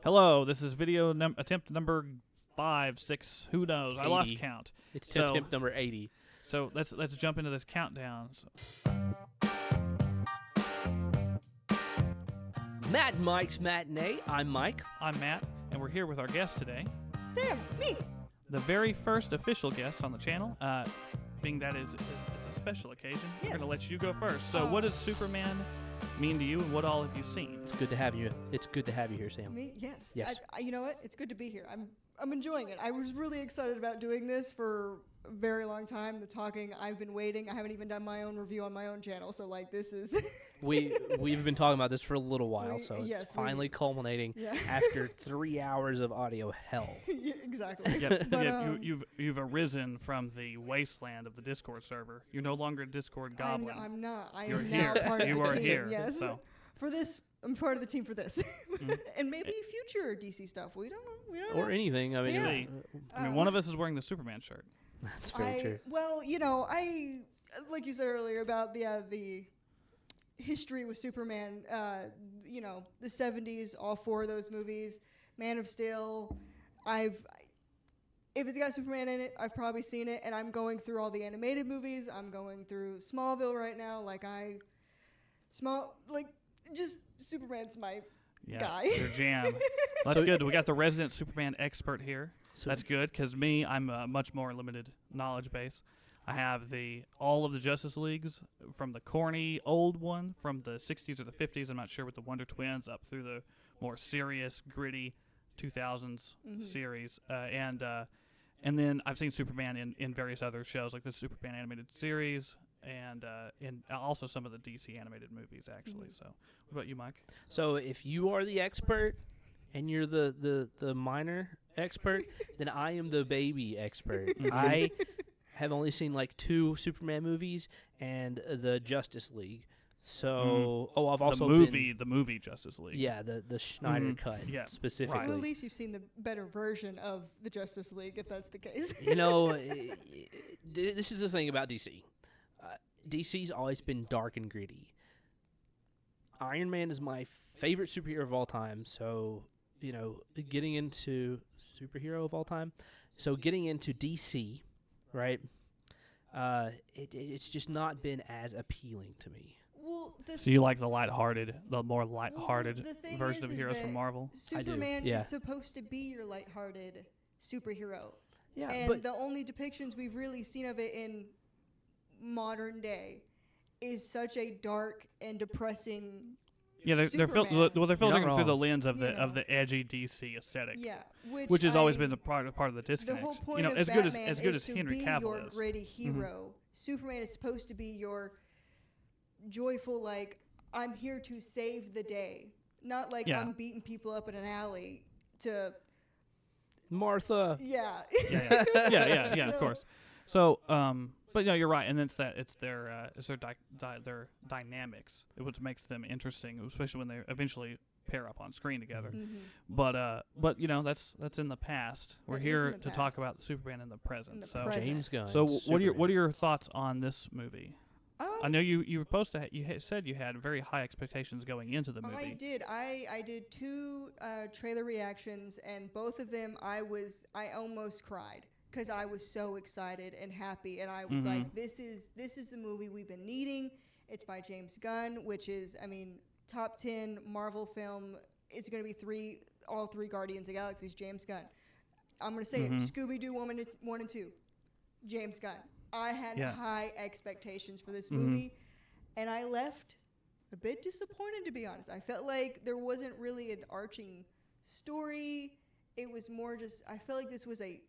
Hello, this is video attempt number 5, 6, who knows? 80. I lost count. It's attempt number 80. So let's jump into this countdown. Matt and Mike's Matinee. I'm Mike. I'm Matt, and we're here with our guest today, Sam, me. the very first official guest on the channel. Being that it's a special occasion, we're Yes. going to let you go first. So what does Superman mean to you, and what all have you seen? It's good to have you. It's good to have you here, Sam. Me? Yes. Yes. You know what? It's good to be here. I'm enjoying it. I was really excited about doing this for a very long time. The talking, I've been waiting. I haven't even done my own review on my own channel, so like this is We've been talking about this for a little while, so it's yes, finally culminating yeah. after 3 hours of audio hell. Yeah, exactly. Yep, But, yep, you've arisen from the wasteland of the Discord server. You're no longer a Discord goblin. I'm not. I You're am here. now part of You the are team. here. Yes. So For this, I'm part of the team for this, Mhm. and maybe future DC stuff. We don't know. We don't Or know. anything. I mean, Yeah. See, I mean, one of us is wearing the Superman shirt. that's very true. Well, I like you said earlier about the history with Superman. The 70s, all 4 of those movies, Man of Steel. If it's got Superman in it, I've probably seen it, and I'm going through all the animated movies. I'm going through Smallville right now. Just Superman's my Yeah, guy. your jam. That's good. We got the resident Superman expert here. So That's good, because I'm a much more limited knowledge base. I have all of the Justice Leagues, from the corny old one from the 60s or the 50s, I'm not sure, with the Wonder Twins, up through the more serious, gritty 2000s series. And then I've seen Superman in various other shows, like the Superman animated series, and also some of the DC animated movies, actually. So what about you, Mike? So if you are the expert and you're the minor expert, then I am the baby expert. I have only seen like 2 Superman movies and the Justice League. So, I've also the movie Justice League. Yeah, the Schneider cut Yeah, specifically. right. Well, at least you've seen the better version of the Justice League, if that's the case. This is the thing about DC. DC's always been dark and gritty. Iron Man is my favorite superhero of all time, so, getting into superhero of all time. So getting into DC, right, it's just not been as appealing to me. Well, So you like the more lighthearted the thing version of is heroes that from Marvel? Superman yeah. is supposed to be your lighthearted superhero. Yeah, And but the only depictions we've really seen of it in modern day is such a dark and depressing. Yeah, they're Superman. filtering through the wrong. lens of You know. the edgy DC aesthetic, Yeah, which has always been the part of the the disconnect. whole point of as Batman good is as to Henry be Cavill your is. gritty hero. Superman is supposed to be your joyful, like, I'm here to save the day, not like Yeah. I'm beating people up in an alley to. Martha. Yeah. yeah, of course. So, but no, you're right, and it's their dynamics, which makes them interesting, especially when they eventually pair up on screen together. But that's in the past. We're That is here in the to talk past. about Superman in the present. In the so, present. James Gunn. so what are Superman. your thoughts on this movie? I know you were supposed to. Said you had very high expectations going into the movie. I did. I did 2 trailer reactions, and both of them I almost cried because I was so excited and happy, and I was like, this is the movie we've been needing. It's by James Gunn, which is, top 10 Marvel film. It's going to be all 3 Guardians of the Galaxies, James Gunn. I'm going to say it, Scooby-Doo 1 and 2, James Gunn. I had high expectations for this movie, and I left a bit disappointed, to be honest. I felt like there wasn't really an arching story. It was more just, I felt like this was a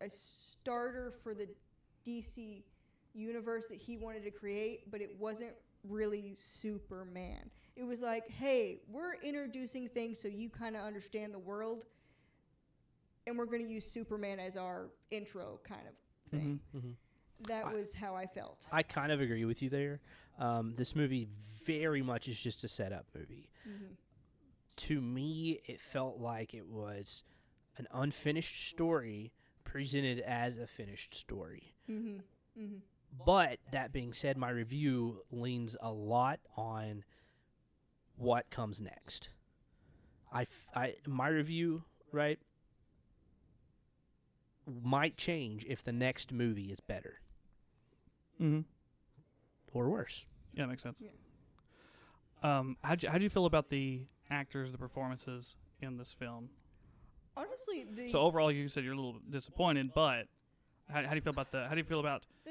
starter for the DC universe that he wanted to create, but it wasn't really Superman. It was like, hey, we're introducing things so you kind of understand the world, and we're going to use Superman as our intro kind of thing. That was how I felt. I kind of agree with you there. This movie very much is just a setup movie. To me, it felt like it was an unfinished story presented as a finished story. But that being said, my review leans a lot on what comes next. my review, right, might change if the next movie is better Mm-hmm. or worse. Yeah, makes sense. Yeah. How'd you feel about the actors, the performances in this film? Honestly, So overall, you said you're a little disappointed, but how do you feel about the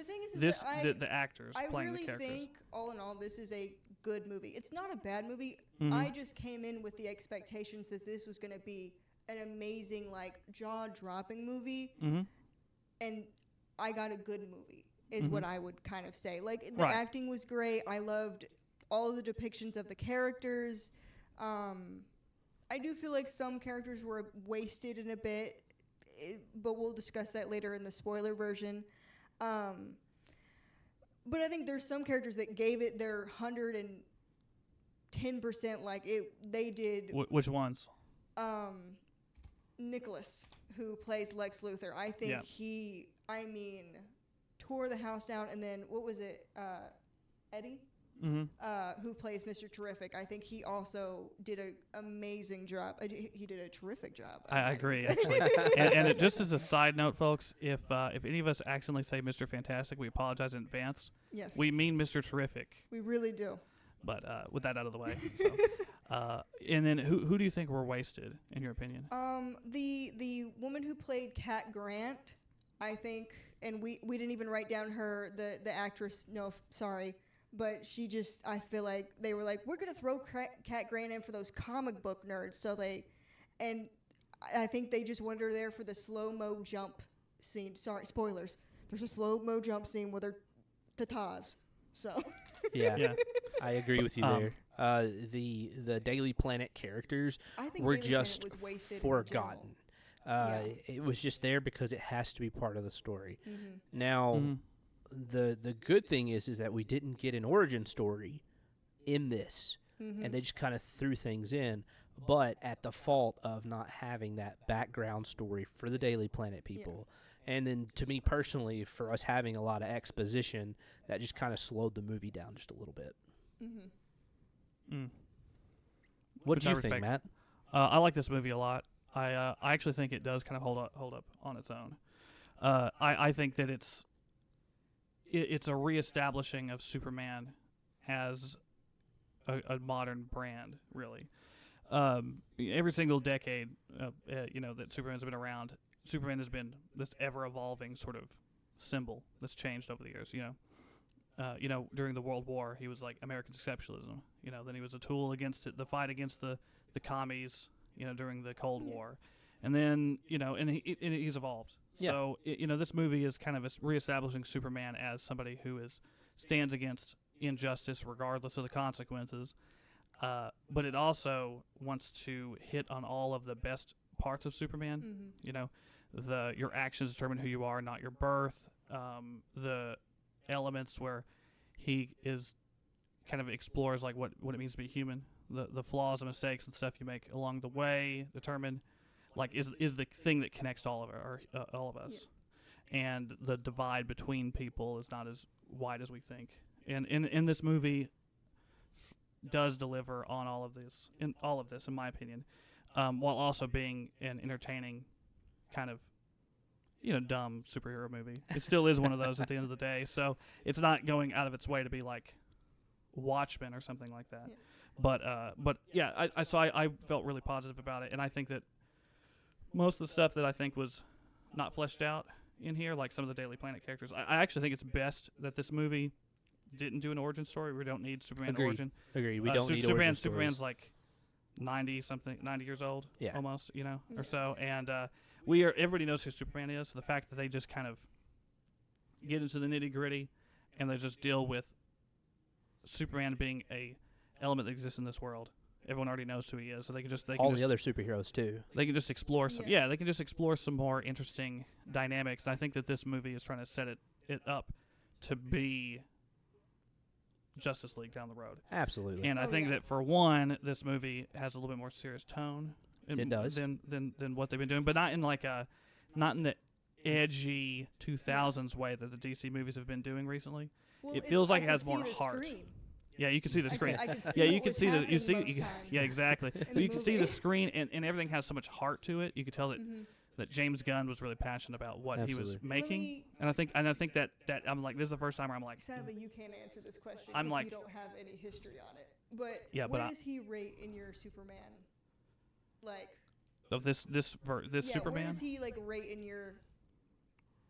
thing is this that the actors I playing really the characters? think, all in all, this is a good movie. It's not a bad movie. Mhm. I just came in with the expectations that this was going to be an amazing, like, jaw-dropping movie, Mm-hmm. and I got a good movie, is what I would kind of say. Like, the Right. acting was great. I loved all the depictions of the characters. I do feel like some characters were wasted in a bit, but we'll discuss that later in the spoiler version. But I think there's some characters that gave it their 110%, like they did. Which ones? Nicholas, who plays Lex Luthor, I think tore the house down. And then what was it, Eddie? Mm-hmm. Who plays Mr. Terrific. I think he also did an amazing job. He did a terrific job. I agree, actually. and just as a side note, folks, if any of us accidentally say Mr. Fantastic, we apologize in advance. Yes, We mean Mr. Terrific, we really do. but with that out of the way. So, and then who do you think were wasted, in your opinion? The woman who played Cat Grant, I think, and we didn't even write down the actress. No, sorry. But she just, I feel like they were like, we're going to throw Cat Grant in for those comic book nerds. And I think they just wanted her there for the slow-mo jump scene. Sorry, spoilers. There's a slow-mo jump scene where they're tatas. So. Yeah. I agree with you there. The Daily Planet characters I think were Daily just Planet was wasted forgotten. Yeah. It was just there because it has to be part of the story. Mm-hmm. Now, Mm-hmm. the good thing is that we didn't get an origin story in this, Mm-hmm. and they just kind of threw things in, but at the fault of not having that background story for the Daily Planet people. And then, to me personally, for us having a lot of exposition, that just kind of slowed the movie down just a little bit. Mm-hmm. Mm. What Which did I you think, respect. Matt? I like this movie a lot. I actually think it does kind of hold up on its own. I think that it's a reestablishing of Superman as a modern brand, really. Every single decade, that Superman's been around, Superman has been this ever-evolving sort of symbol that's changed over the years. During the World War, he was like American exceptionalism. Then he was a tool against the fight against the commies. During the Cold War, and then and he's evolved. Yeah. So this movie is kind of reestablishing Superman as somebody who stands against injustice regardless of the consequences. But it also wants to hit on all of the best parts of Superman. Mm-hmm. Your actions determine who you are, not your birth. The elements where he is kind of explores like what it means to be human. The flaws and mistakes and stuff you make along the way determine, like, is the thing that connects all of us, and the divide between people is not as wide as we think. And in this movie, does deliver on all of this, in my opinion, while also being an entertaining kind of dumb superhero movie. It still is one of those at the end of the day. So it's not going out of its way to be like Watchmen or something like that. Yeah. But yeah, I felt really positive about it, and I think that most of the stuff that I think was not fleshed out in here, like some of the Daily Planet characters, I actually think it's best that this movie didn't do an origin story. We don't need Superman origin. Agreed. We don't need Superman. origin stories. Superman's like 90 years old, Yeah. almost, or so, and everybody knows who Superman is. So the fact that they just kind of get into the nitty gritty, and they just deal with Superman being a element that exists in this world. Everyone already knows who he is, so they can just all the other superheroes too. They can just explore some. Yeah. Yeah, they can just explore some more interesting dynamics. And I think that this movie is trying to set it up to be Justice League down the road. Absolutely. And I think that for one, this movie has a little bit more serious tone. It does. than what they've been doing, but not in the edgy 2000s way that the DC movies have been doing recently. Well, It feels like I it has can see more the heart. screen. Yeah, you can see the screen. I could see Yeah, you what can was see the you happening see most you, times yeah, exactly. in But the you can see the movie. screen, and everything has so much heart to it. You could tell that Mhm. that James Gunn was really passionate about what he was Absolutely. making, me- and I think that I'm like, this is the first time where I'm like, Sadly, you can't answer this question I'm because like- you don't have any history on it. But Yeah, where but does he rate in your Superman? Like, of this yeah, where Superman. does he like rate in your?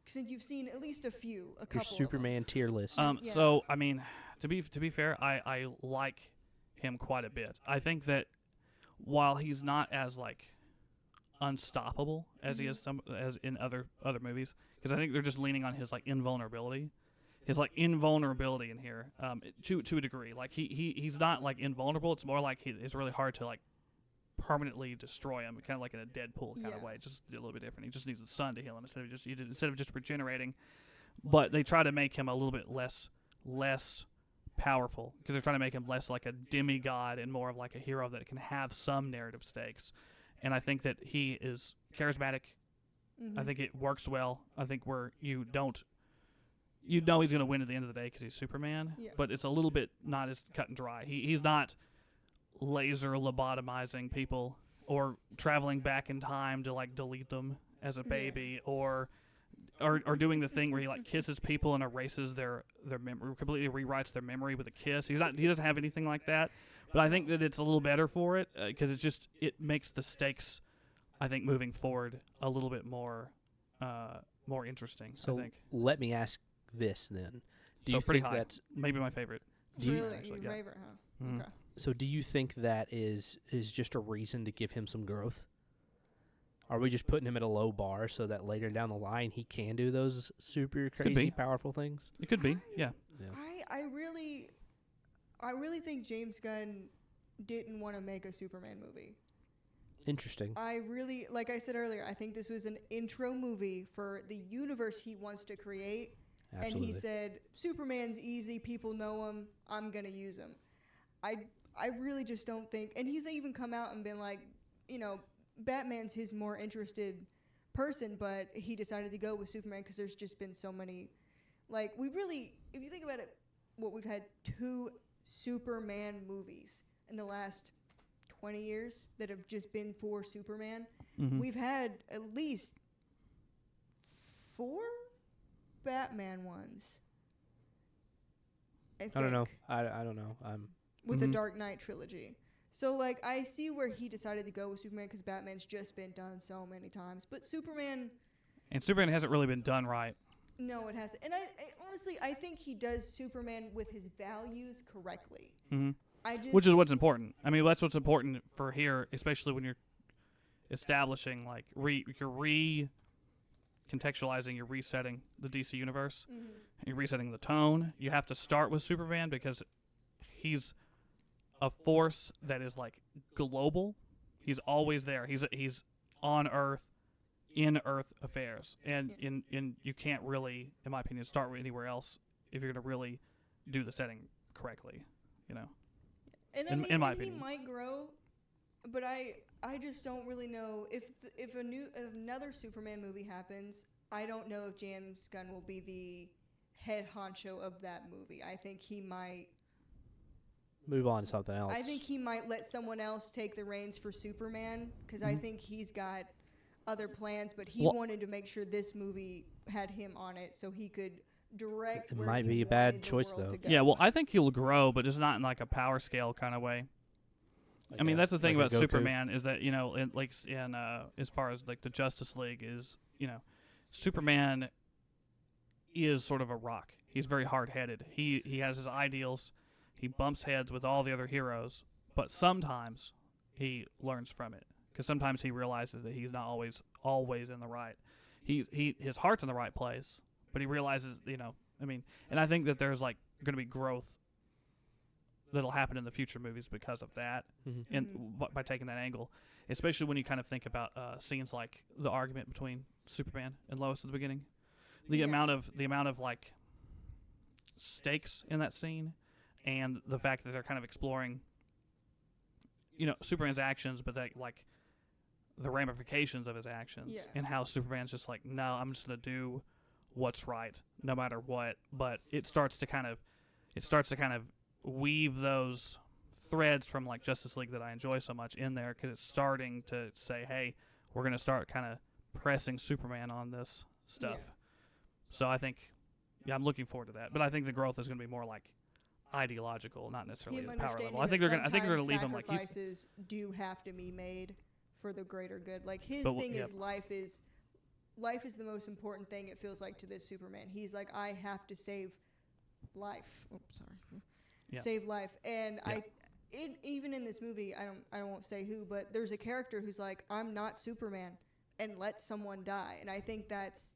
Since you've seen at least a Your couple. Superman tier list. Yeah. So I mean, to be fair, I like him quite a bit. I think that while he's not as like unstoppable as he is as in other movies, because I think they're just leaning on his like invulnerability. His like invulnerability in here, to a degree. Like he's not like invulnerable. It's more like it's really hard to like permanently destroy him, kind of like in a Deadpool kind of Yeah. way. It's just a little bit different. He just needs the sun to heal him instead of just regenerating. But they try to make him a little bit less powerful because they're trying to make him less like a demigod and more of like a hero that can have some narrative stakes. And I think that he is charismatic. I think it works well. I think where you know he's going to win at the end of the day because he's Superman, Yeah. but it's a little bit not as cut and dry. He's not laser lobotomizing people or traveling back in time to like delete them as a baby or doing the thing where he like kisses people and erases their memory, completely rewrites their memory with a kiss. He doesn't have anything like that, but I think that it's a little better for it because it makes the stakes, I think, moving forward a little bit more interesting. So I think let me ask this then. Do so you pretty think high. that's Maybe my favorite. do you- Really, actually, your yeah. favorite, huh? Mhm. Okay. so do you think that is just a reason to give him some growth? Are we just putting him at a low bar so that later down the line he can do those super Could be. crazy powerful things? It could be, yeah. I really think James Gunn didn't want to make a Superman movie. Interesting. I really, like I said earlier, I think this was an intro movie for the universe he wants to create. Absolutely. And he said, Superman's easy, people know him, I'm going to use him. I really just don't think, and he's even come out and been like, Batman's his more interested person, but he decided to go with Superman because there's just been so many, like, if you think about it, we've had 2 Superman movies in the last 20 years that have just been for Superman. Mhm. We've had at least 4 Batman ones. I don't know. think, I don't know. with the Mhm. Dark Knight trilogy. So, like, I see where he decided to go with Superman because Batman's just been done so many times. But Superman, And Superman hasn't really been done right. no, it hasn't. And I honestly, I think he does Superman with his values correctly. Hmm. I just, Which is what's important. I mean, that's what's important for here, especially when you're establishing, like, you're contextualizing, you're resetting the DC universe, you're resetting the tone. You have to start with Superman because he's a force that is, like, global. He's always there. He's on Earth, in Earth affairs. And in you can't really, in my opinion, start with anywhere else if you're going to really do the setting correctly, And I in mean, my and he opinion. might grow, but I just don't really know if another Superman movie happens. I don't know if James Gunn will be the head honcho of that movie. I think he might. Move on to something else. I think he might let someone else take the reins for Superman because I think he's got other plans. But he Well- wanted to make sure this movie had him on it so he could direct. It where might he be a bad wanted the choice, world though. to go. Yeah, well, I think he'll grow, but just not in like a power scale kind of way. I mean, that's the thing about Superman is that as far as like the Justice League is, Superman is sort of a rock. He's very hard-headed. He has his ideals. He bumps heads with all the other heroes, but sometimes he learns from it because sometimes he realizes that he's not always in the right. His heart's in the right place, but he realizes, and I think that there's like going to be growth that'll happen in the future movies because of that, and by taking that angle, especially when you kind of think about scenes like the argument between Superman and Lois at the beginning, the amount of like stakes in that scene, and the fact that they're kind of exploring, Superman's actions, but that like the ramifications of his actions, and how Superman's just like, no, I'm just gonna do what's right no matter what. But it starts to kind of weave those threads from like Justice League that I enjoy so much in there, because it's starting to say, hey, we're going to start kind of pressing Superman on this stuff. Yeah. So I think, I'm looking forward to that. But I think the growth is going to be more like ideological, not necessarily Him at the power understanding level. I think they're going to leave him like he's. sacrifices do have to be made for the greater good. Like his But thing yep. is life is the most important thing. It feels like to this Superman. He's like, I have to save life. Oh, sorry. Yeah. Save life. And Yeah. even in this movie, I won't say who, but there's a character who's like, I'm not Superman, and let someone die. And I think that's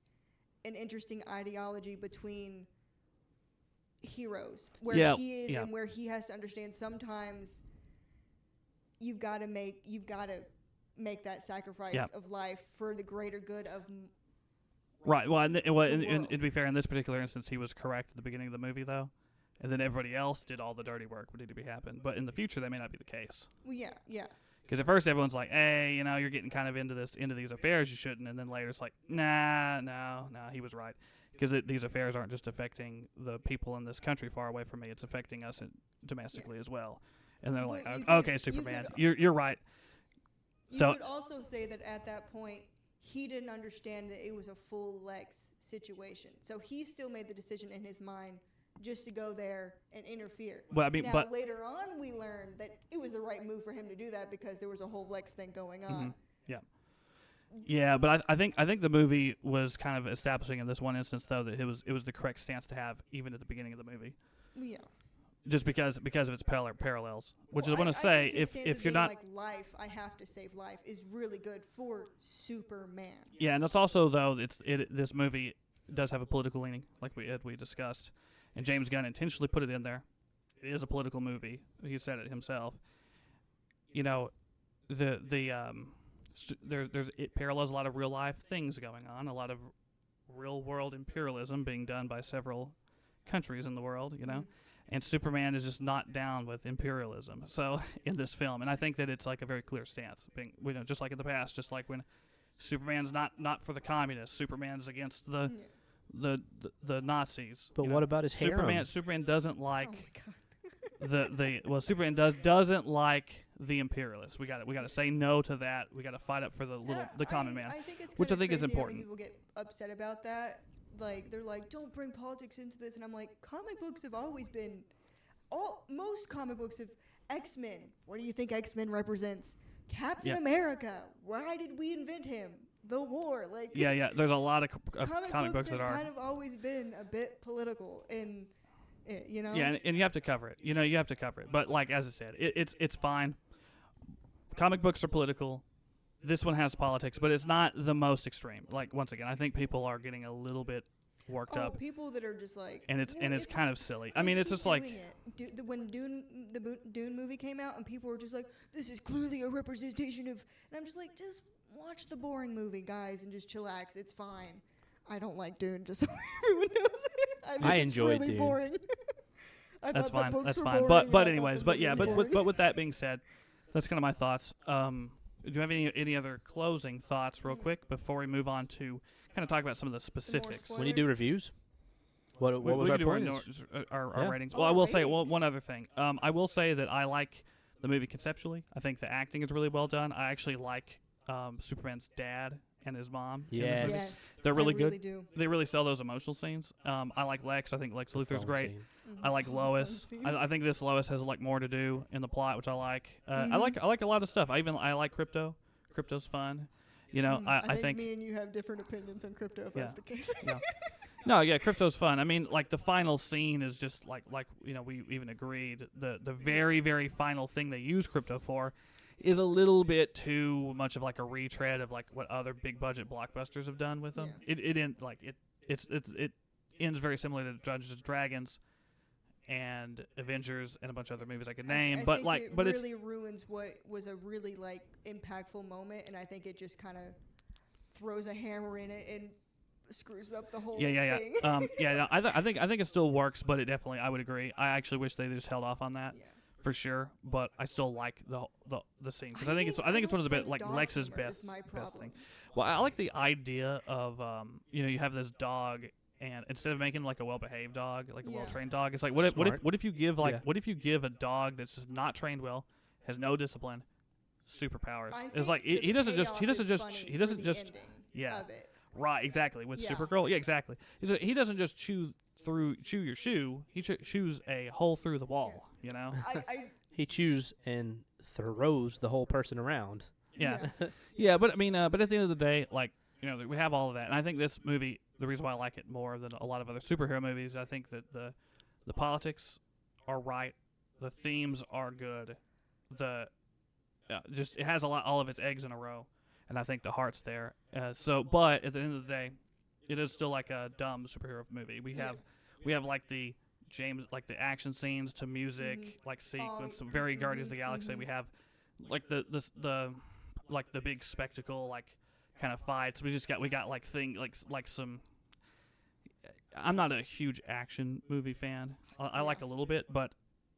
an interesting ideology between heroes, where Yeah, he is yeah. and where he has to understand sometimes you've got to make that sacrifice Yeah. of life for the greater good of Right. Well, and world. to be fair, in this particular instance, he was correct at the beginning of the movie, though. And then everybody else did all the dirty work, what needed to be happen. But in the future, that may not be the case. well, yeah. Because at first, everyone's like, hey, you're getting kind of into these affairs you shouldn't. And then later, it's like, no, he was right. Because these affairs aren't just affecting the people in this country far away from me. It's affecting us domestically as well. And they're Well, like, you okay, could- Superman, you you're right. You So could also say that at that point, he didn't understand that it was a full Lex situation. So he still made the decision in his mind just to go there and interfere. Well, I mean, Now, but later on, we learned that it was the right move for him to do that because there was a whole Lex thing going on. yeah, but I think the movie was kind of establishing in this one instance, though, that it was the correct stance to have even at the beginning of the movie. Yeah. Just because of its parallels, which Well, is I want to I say, think his stance if of you're being not, like life, I have to save life is really good for Superman. yeah, and it's also though this movie does have a political leaning, like we discussed, and James Gunn intentionally put it in there. It is a political movie. He said it himself. It parallels a lot of real life things going on, a lot of real world imperialism being done by several countries in the world, Mhm. and Superman is just not down with imperialism. So in this film, and I think that it's like a very clear stance, being just like in the past, just like when Superman's not for the communists, Superman's against the Nazis. But what about his harem? Superman doesn't like Oh my God. Superman doesn't like the imperialists. We got to say no to that. We got to fight up for the common man. I think it's which I kinda think is crazy how important. many people get upset about that. Like they're like, don't bring politics into this, and I'm like, comic books have always been. Most comic books have X-Men. What do you think X-Men represents? Captain Yeah. America. Why did we invent him? The war. Like Yeah. There's a lot of comic books that have are. kind of always been a bit political, and Yeah, and you have to cover it. You have to cover it. But like as I said, it's fine. Comic books are political. This one has politics, but it's not the most extreme. Like once again, I think people are getting a little bit worked up, people that are just like, and it's well, kind of silly. I they mean, it's keep just like doing it. When the Dune movie came out, and people were just like, this is clearly a representation of, and I'm just like, just watch the boring movie, guys, and just chillax. It's fine. I don't like Dune, just so everyone knows it. I think it's enjoyed really Dune. boring. I that's thought the fine. books That's were fine. boring, and I But thought anyways, the but movie yeah, was but boring. with that being said, that's kind of my thoughts. Do you have any other closing thoughts, real quick, before we move on to kind of talk about some of the specifics? spoilers. When you do reviews, what was we our can do points? our Yeah. ratings. Oh, Well, I our will say ratings. one other thing. I will say that I like the movie conceptually. I think the acting is really well done. I actually like Superman's dad and his mom. in this Yes. movie. Yes, They're really I good. really do. They really sell those emotional scenes. I like Lex. I think Lex Luthor's Phone great. scene. I like Lois. I think this Lois has like more to do in the plot, which I like. I like a lot of stuff. I like Crypto. Crypto's fun. I think me and you have different opinions on crypto. If Yeah. that's the case. no, yeah, Crypto's fun. I mean, like the final scene is just like we even agreed the very very final thing they use Crypto for is a little bit too much of like a retread of like what other big budget blockbusters have done with them. Yeah. It ends very similar to Dungeons and Dragons and Avengers and a bunch of other movies I could name, I but think like it but really ruins what was a really like impactful moment, and I think it just kind of throws a hammer in it and screws up the whole yeah. thing. No, I think it still works, but it definitely I would agree. I actually wish they just held off on that. Yeah. For sure, but I still like the scene because I think it's one of the best, like dog Lex's humor is best my best problem. thing. Well, I like the idea of you have this dog and instead of making like a well-behaved dog, like a Yeah. well-trained dog, it's like what Smart. if you give Yeah. what if you give a dog that's just not trained well, has no discipline, superpowers? I It's think like the he doesn't just payoff is funny he doesn't for the just ending yeah. of it. Right, exactly. With Yeah. Supergirl, yeah, exactly. He doesn't just chew your shoe. He chews a hole through the wall. You know. I He chews and throws the whole person around. Yeah. Yeah, but I mean, but at the end of the day, like, you know, we have all of that, and I think this movie, the reason why I like it more than a lot of other superhero movies, I think that the politics are right, the themes are good, the just it has all of its eggs in a row, and I think the heart's there. But at the end of the day, it is still like a dumb superhero movie. We have like the action scenes to music, like sequence, some very Guardians of the Galaxy. We have like the big spectacle, like kind of fights. We got like some. I'm not a huge action movie fan. I like a little bit, but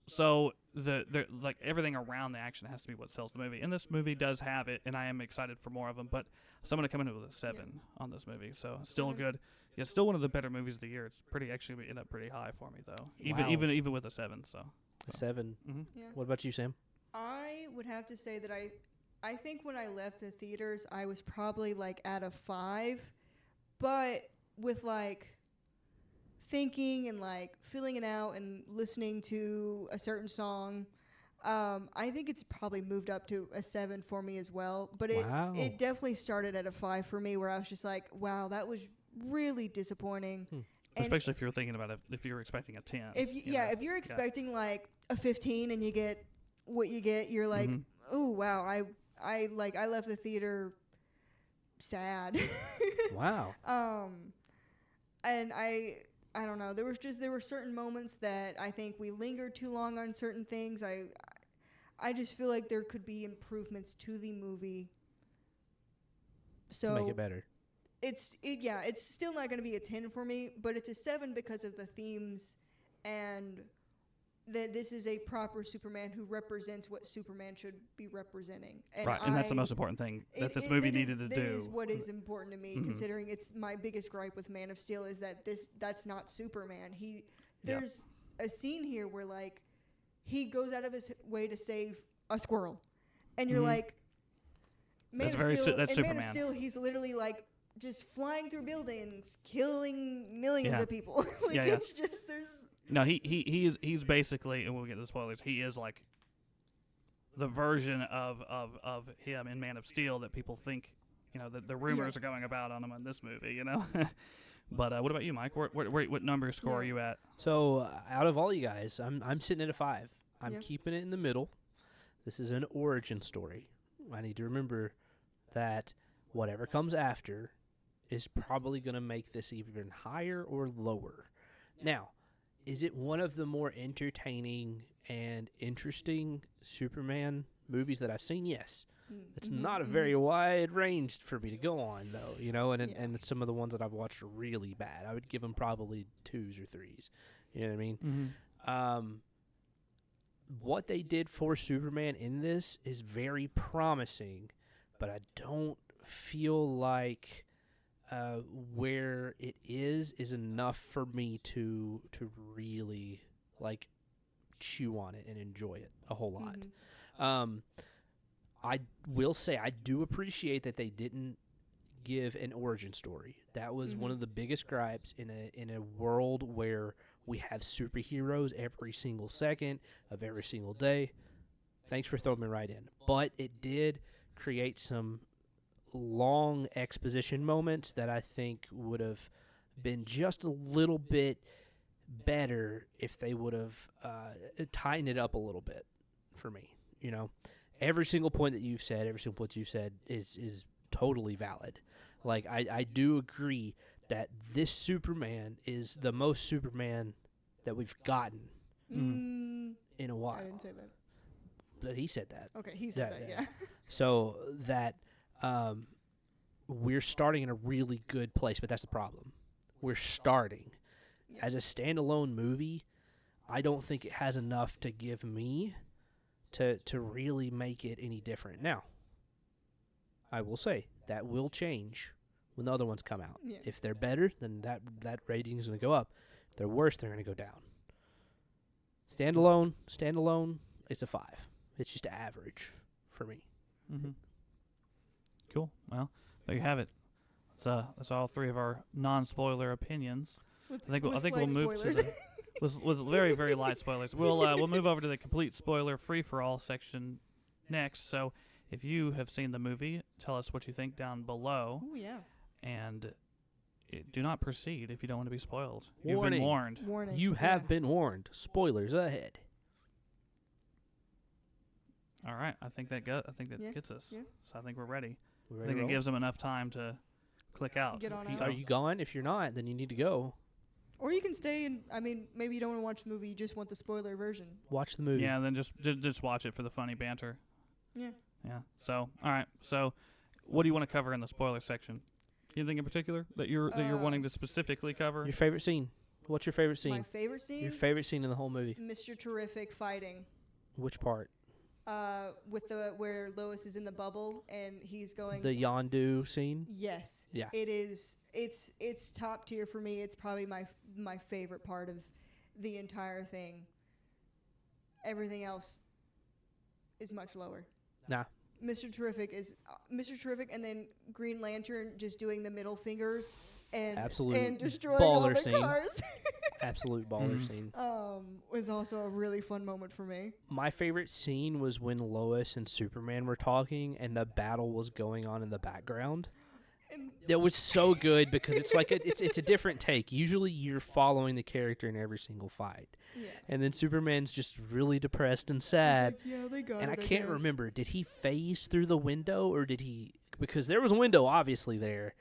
so the like everything around the action has to be what sells the movie. And this movie does have it, and I am excited for more of them. But so I'm gonna come in with a 7 on this movie. So still good. Yeah, still one of the better movies of the year. It's pretty actually ended up pretty high for me though. Even with a 7. So A 7. Mm-hmm. Yeah. What about you, Sam? I would have to say that I think when I left the theaters, I was probably like at a 5, but with like thinking and like feeling it out and listening to a certain song, I think it's probably moved up to a 7 for me as well. But it definitely started at a 5 for me, where I was just like, wow, that was really disappointing. Especially if you're thinking about it, if you're expecting a 10. If you're expecting like a 15 and you get what you get, you're like, oh wow, I left the theater sad. Wow. And I don't know. There were certain moments that I think we lingered too long on certain things. I just feel like there could be improvements to the movie. So To make it better. It's still not going to be a 10 for me, but it's a 7 because of the themes and that this is a proper Superman who represents what Superman should be representing. And right, and that's the most important thing that this movie needed to do. That is what is important to me, considering it's my biggest gripe with Man of Steel is that that's not Superman. There's a scene here where like he goes out of his way to save a squirrel, and you're like, Man of Steel, he's literally like just flying through buildings, killing millions of people. It's just there's. No, he's basically, and we'll get to the spoilers. He is like the version of him in Man of Steel that people think, you know, the rumors are going about on him in this movie, you know. But what about you, Mike? What number score are you at? So out of all you guys, I'm sitting at a 5. I'm keeping it in the middle. This is an origin story. I need to remember that whatever comes after is probably going to make this even higher or lower. Now, is it one of the more entertaining and interesting Superman movies that I've seen? Yes. It's not a very wide range for me to go on, though, you know, and some of the ones that I've watched are really bad. I would give them probably 2s or 3s. You know what I mean? What they did for Superman in this is very promising, but I don't feel like where it is enough for me to really like chew on it and enjoy it a whole lot. I will say I do appreciate that they didn't give an origin story. That was one of the biggest gripes in a world where we have superheroes every single second of every single day. Thanks for throwing me right in. But it did create some long exposition moments that I think would have been just a little bit better if they would have tightened it up a little bit for me. You know, every single point that you've said, is totally valid. Like, I do agree that this Superman is the most Superman that we've gotten in a while. I didn't say that. But he said that. Okay, he said that, yeah. So that we're starting in a really good place, but that's the problem. We're starting. As a standalone movie, I don't think it has enough to give me to really make it any different. Now, I will say that will change when the other ones come out. Yeah. If they're better, then that rating is going to go up. If they're worse, they're going to go down. Standalone, it's a 5. It's just average for me. Mm-hmm. Cool. Well, there you have it. That's all 3 of our non-spoiler opinions. I think we'll move to the with very, very light spoilers. We'll move over to the complete spoiler free for all section next. So if you have seen the movie, tell us what you think down below. Oh yeah. And do not proceed if you don't want to be spoiled. Warning. You've been warned. Warning. You have been warned. Spoilers ahead. All right. I think that Yeah. gets us. Yeah. So I think we're ready. We I ready think to it roll? gives them enough time to click out. Get on So out. are you gone? If you're not, then you need to go. Or you can stay and maybe you don't want to watch the movie. You just want the spoiler version. Watch the movie. Yeah, and then just watch it for the funny banter. Yeah. Yeah. So, all right. So, what do you want to cover in the spoiler section? Anything in particular that you're wanting to specifically cover? Your favorite scene? What's your favorite scene? My favorite scene. Your favorite scene in the whole movie? Mr. Terrific fighting. Which part? With where Lois is in the bubble and he's going. The Yondu scene? Yes. Yeah. It is. It's top tier for me. It's probably my favorite part of the entire thing. Everything else is much lower. Nah. Mr. Terrific is Mr. Terrific, and then Green Lantern just doing the middle fingers and Absolute destroying all baller the scene. cars. Absolute baller scene. Was also a really fun moment for me. My favorite scene was when Lois and Superman were talking and the battle was going on in the background. And It was so good because it's like it's a different take. Usually you're following the character in every single fight. yeah. And then Superman's just really depressed and He's sad. like, yeah, they got And I it, can't guess. remember, did he phase through the window or did he, because there was a window obviously there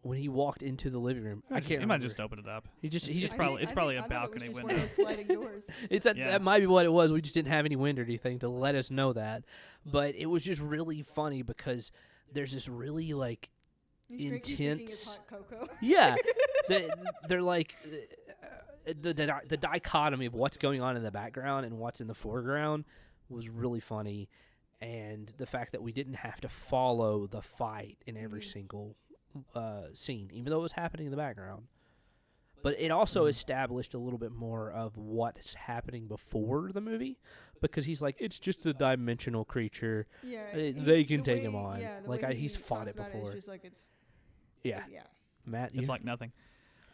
when he walked into the living room. I can't He remember. might just open it up. He just It's I probably think- it's probably I a think- I thought it was balcony just window. One of those sliding doors. Yeah. That might be what it was. We just didn't have any wind or anything to let us know that. But it was just really funny because there's this really like He's drinking his intense. hot cocoa. Yeah, they're like the dichotomy of what's going on in the background and what's in the foreground was really funny, and the fact that we didn't have to follow the fight in every single scene, even though it was happening in the background. But it also established a little bit more of what's happening before the movie, because he's like, it's just a dimensional creature. Yeah, They can the take way- him on. Yeah, the Like, way he's he fought talks it about before. It's just like it's. Yeah, Yeah. Matt, It's you? like nothing.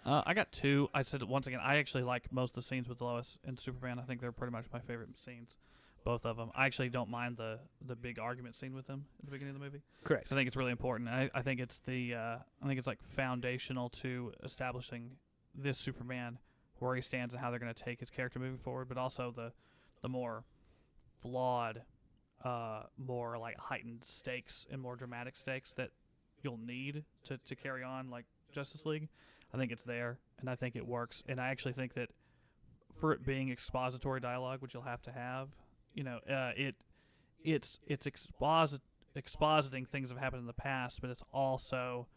I got 2. I said it once again. I actually like most of the scenes with Lois and Superman. I think they're pretty much my favorite scenes, both of them. I actually don't mind the big argument scene with them at the beginning of the movie. Correct. 'Cause I think it's really important. I think it's like foundational to establishing this Superman, where he stands and how they're going to take his character moving forward, but also the more flawed, more like heightened stakes and more dramatic stakes that you'll need to carry on like Justice League. I think it's there, and I think it works. And I actually think that for it being expository dialogue, which you'll have to have, it's expositing things that have happened in the past, but it's also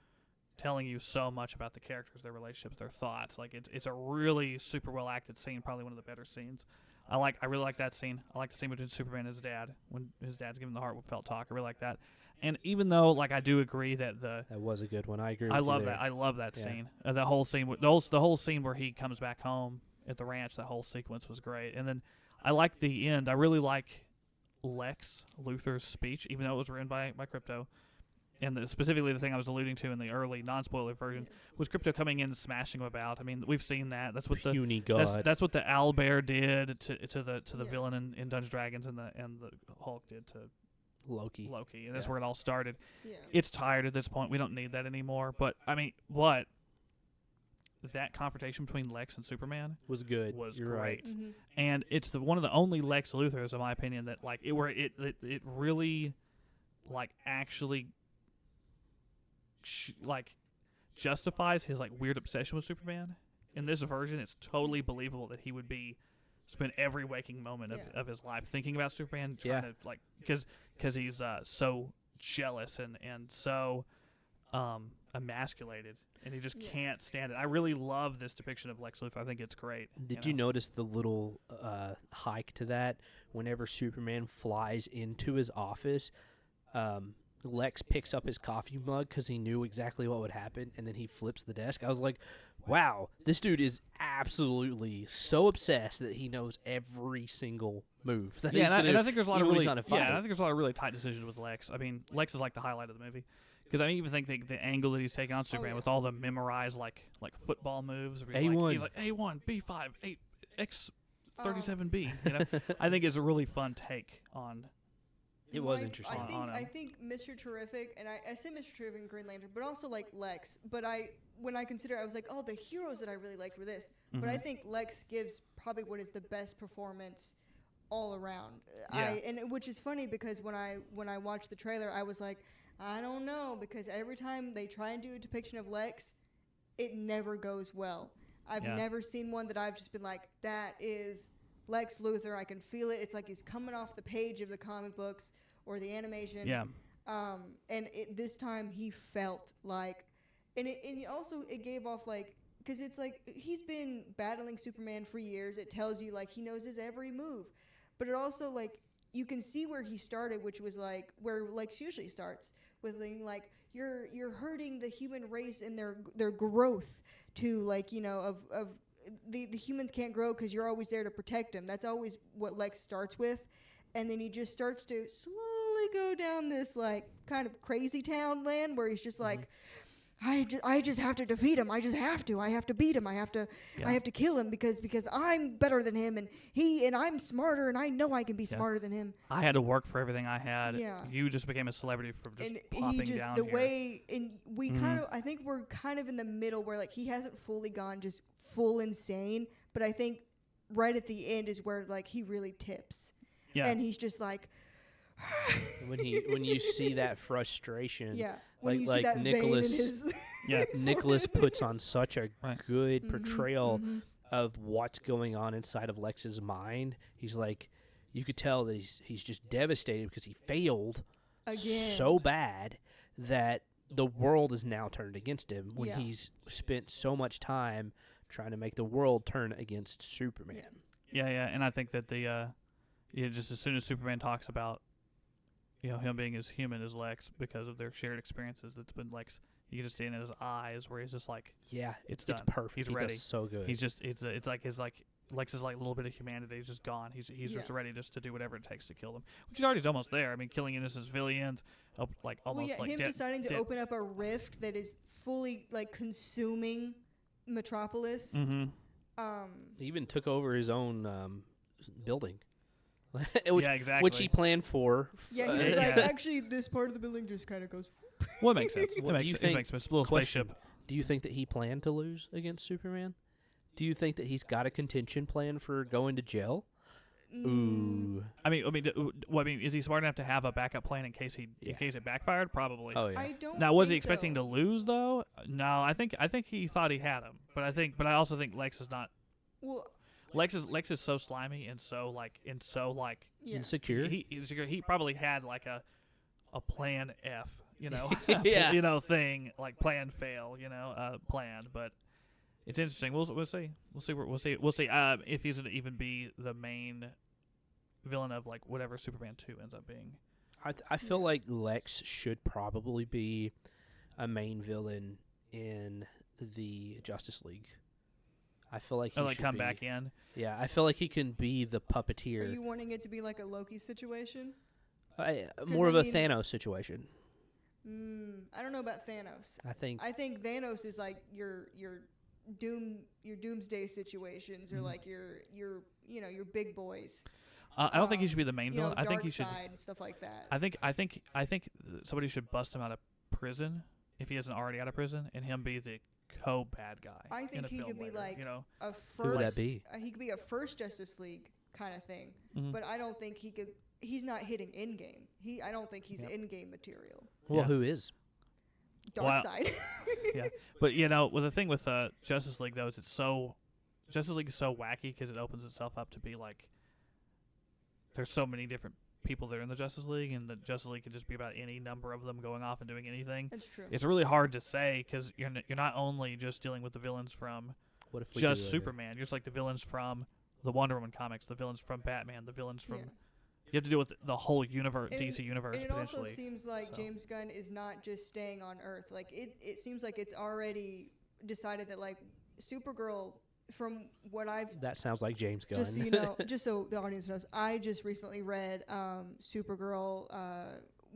telling you so much about the characters, their relationships, their thoughts. Like it's a really super well acted scene, probably one of the better scenes. I really like that scene. I like the scene between Superman and his dad when his dad's giving the heartfelt talk. I really like that. And even though like I do agree that That was a good one. I agree. I with you love there. that. I love that Yeah. scene. The whole scene, the whole scene where he comes back home at the ranch. That whole sequence was great. And then I like the end. I really like Lex Luthor's speech, even though it was written by Crypto. And specifically the thing I was alluding to in the early non-spoiler version was Crypto coming in and smashing him about. I mean, we've seen that. That's what Puny God. that's what the Owlbear did to the Yeah. villain in Dungeons and Dragons, and the Hulk did to Loki. Loki, and that's Yeah. where it all started. Yeah. It's tired at this point. We don't need that anymore. But I mean, that confrontation between Lex and Superman Was good. was You're right. great, and it's one of the only Lex Luthors, in my opinion, that like it really like actually justifies his like weird obsession with Superman. In this version, it's totally believable that he would spend every waking moment of his life thinking about Superman, trying to like because he's so jealous and so emasculated, and he just can't stand it. I really love this depiction of Lex Luthor. I think it's great. Did you notice the little hike to that? Whenever Superman flies into his office, Lex picks up his coffee mug because he knew exactly what would happen, and then he flips the desk. I was like, wow, this dude is absolutely so obsessed that he knows every single move. That he's gonna, and I think there's a lot of even when really he's not in fight. I think there's a lot of really tight decisions with Lex. I mean, Lex is like the highlight of the movie. Because I even think the angle that he's taking on Superman with all the memorized like football moves, where he's like A1, B5, 8, X37B. You know, I think it's a really fun take on. It was interesting. I think Mr. Terrific, and I say Mr. Terrific and Green Lantern, but also like Lex. But when I consider, I was like, oh, the heroes that I really liked were this. Mm-hmm. But I think Lex gives probably what is the best performance all around. Yeah. Which is funny because when I watched the trailer, I was like, I don't know, because every time they try and do a depiction of Lex, it never goes well. I've never seen one that I've just been like, that is Lex Luthor. I can feel it. It's like he's coming off the page of the comic books or the animation. Yeah. And this time he felt like, and it gave off like, because it's like he's been battling Superman for years. It tells you like he knows his every move, but it also like you can see where he started, which was like where Lex usually starts with like you're hurting the human race and their growth to like of the humans can't grow because you're always there to protect them. That's always what Lex starts with, and then he just starts to slowly go down this like kind of crazy town land where he's just like, I just have to defeat him. I have to beat him. I have to kill him because I'm better than him and I'm smarter and I know I can be smarter than him. I had to work for everything I had. Yeah. You just became a celebrity from just popping down the here. way and we kind of I think we're kind of in the middle where like he hasn't fully gone just full insane, but I think right at the end is where like he really tips. Yeah. And he's just like when you see that frustration, when you see like that Nicholas, vein in his Nicholas puts on such a good portrayal of what's going on inside of Lex's mind. He's like, you could tell that he's just devastated because he failed again so bad that the world is now turned against him when he's spent so much time trying to make the world turn against Superman. Yeah, and I think that just as soon as Superman talks about him being as human as Lex because of their shared experiences, that's been Lex. You can just see it in his eyes where he's just like, it's done. It's perfect. He's he ready. Does so good. He's just it's like his like Lex's like little bit of humanity is just gone. He's just ready just to do whatever it takes to kill them. Which he's already almost there. I mean, killing innocent civilians, like almost him deciding to open up a rift that is fully like consuming Metropolis. Mm-hmm. He even took over his own building. Exactly. Which he planned for. Yeah, he was like, actually, this part of the building just kind of goes. Well, it makes sense. It makes sense. Little spaceship. Do you think that he planned to lose against Superman? Do you think that he's got a contention plan for going to jail? Ooh. I mean, is he smart enough to have a backup plan in case it backfired? Probably. Oh yeah. I don't. Now, was he expecting to lose though? No, I think he thought he had him, but I also think Lex is not. Well. Lex is so slimy and so insecure. He probably had like a plan F, thing like plan fail, plan. But it's interesting. We'll see if he's gonna even be the main villain of like whatever Superman 2 ends up being. I feel like Lex should probably be a main villain in the Justice League. I feel like he should come back in. Yeah, I feel like he can be the puppeteer. Are you wanting it to be like a Loki situation? More of a Thanos situation. I don't know about Thanos. I think Thanos is like your doomsday situations or like your big boys. I don't think he should be the main villain. I think he should and stuff like that. I think somebody should bust him out of prison if he isn't already out of prison, and him be the co-bad guy. I think he could be like a first. Who would that be? He could be a first Justice League kind of thing, but I don't think he could. He's not hitting Endgame. I don't think he's Endgame material. Well, who is? Darkseid. Yeah, but well, the thing with Justice League though is Justice League is so wacky because it opens itself up to be like there's so many different people that are in the Justice League, and the Justice League could just be about any number of them going off and doing anything. That's true. It's really hard to say because you're not only just dealing with the villains from just Superman. You're just like the villains from the Wonder Woman comics, the villains from Batman, the villains from You have to deal with the whole universe, And- DC universe, And it also potentially. seems like so. James Gunn is not just staying on Earth. Like it seems like it's already decided that like Supergirl, from what I've That sounds like James Gunn. just so you know, just so the audience knows, I just recently read Supergirl,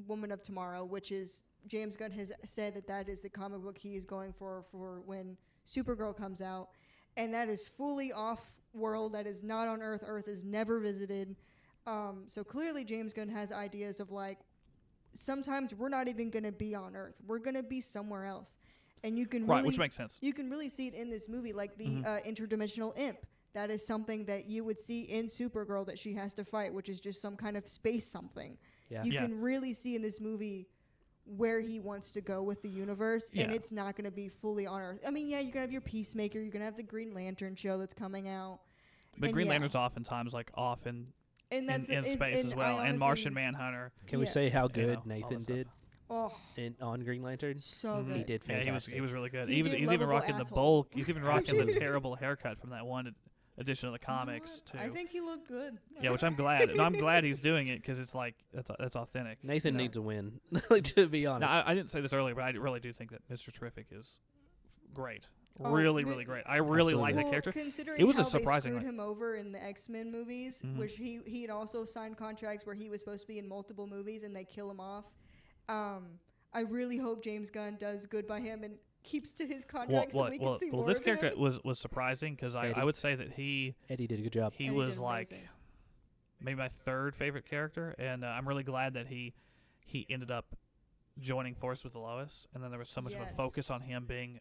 Woman of Tomorrow, which is James Gunn has said that is the comic book he is going for when Supergirl comes out, and that is fully off world. That is not on Earth. Earth is never visited. So clearly James Gunn has ideas of like, sometimes we're not even going to be on Earth. We're going to be somewhere else. And you can Right, really, which makes sense. you can really see it in this movie, like the Mhm. interdimensional imp. That is something that you would see in Supergirl that she has to fight, which is just some kind of space something. Yeah. You Yeah. can really see in this movie where he wants to go with the universe, and Yeah. it's not going to be fully on Earth. I mean, yeah, you're going to have your Peacemaker, you're going to have the Green Lantern show that's coming out. But and Green yeah. Lantern's oftentimes like off in And that's space as well, and Martian Manhunter. Can we Yeah. say how You good know, all that Nathan stuff. did Oh, on Green Lantern? so Mhm. good. He did Yeah, fantastic. he was really good. He Even did he's even Lovable rocking the Asshole. bulk. He's even rocking the terrible haircut from that one edition of the comics too. I think he looked good. Yeah, which I'm glad. And I'm glad he's doing it because it's like that's authentic. Nathan you know? needs a win, to be honest. Now, I didn't say this earlier, but I really do think that Mr. Terrific is great. Oh, really, the- really great. I really like Absolutely. that character. Considering It was how a surprising they screwed one. him over in the X-Men movies, Mhm. which he had also signed contracts where he was supposed to be in multiple movies and they kill him off. I really hope James Gunn does good by him and keeps to his contract so we can see more this of character him. was surprising because I Eddie. would say that he Eddie did a good job. he Eddie was did like amazing. maybe my third favorite character, and I'm really glad that he ended up joining force with Lois, and then there was so much of a Yes. focus on him being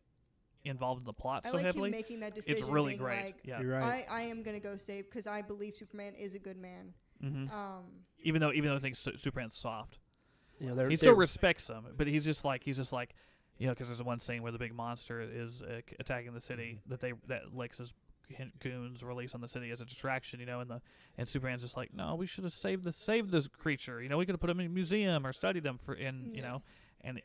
involved in the plot I so like heavily. him making that decision. It's really being great. Like, Yeah. You're right. I am gonna go save because I believe Superman is a good man. hmm Um, Even though I think Superman's soft, You know, they're, he still respects him, but he's just like because there's one scene where the big monster is attacking the city that Lex's goons release on the city as a distraction, and Superman's just like, no, we should have saved this creature, we could have put him in a museum or studied him Yeah. and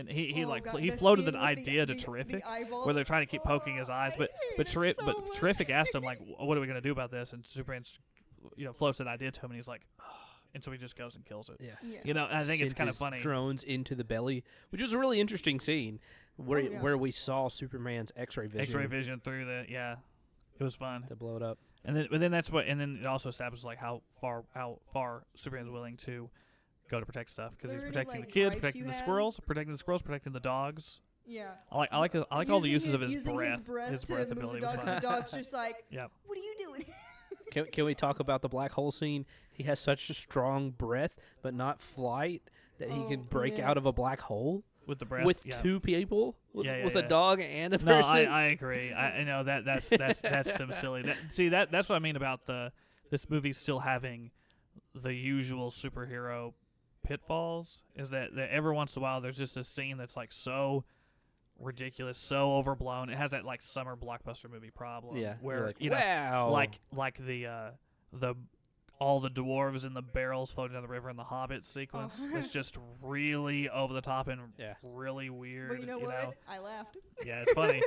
he oh God, he the floated scene an with idea to the Terrific eyeball- where they're trying to keep poking his eyes, but I hate it so much. Terrific asked him like, what are we gonna do about this? And Superman floats an idea to him, and he's like, and so he just goes and kills it. Yeah. Yeah. I think it's Sends kind of his funny. drones into the belly, which was a really interesting scene where Oh, yeah. where we saw Superman's X-ray vision X-ray vision through it was fun. to blow it up. And then it also establishes like how far Superman's willing to go to protect stuff because he's Are there any, protecting like, the kids, gripes protecting you the had? squirrels, protecting the dogs. Yeah. I like all the uses of his using breath. His breath to move ability the was dog, 'cause fun. the dog's just like, Yep. what are you doing? Can we talk about the black hole scene? He has such a strong breath, but not flight, that he can Oh, break yeah. out of a black hole With the breath. with yeah. two people, with Yeah, a yeah. dog and a No, person. I agree. I know that's some silly. That's what I mean about this movie still having the usual superhero pitfalls. Is that every once in a while there's just a scene that's like so ridiculous, so overblown. It has that like summer blockbuster movie problem. Yeah, where you're like, wow, like the all the dwarves in the barrels floating down the river in the Hobbit sequence. Oh. It's just really over the top and Yeah. really weird. But you know what? I laughed. Yeah, it's funny.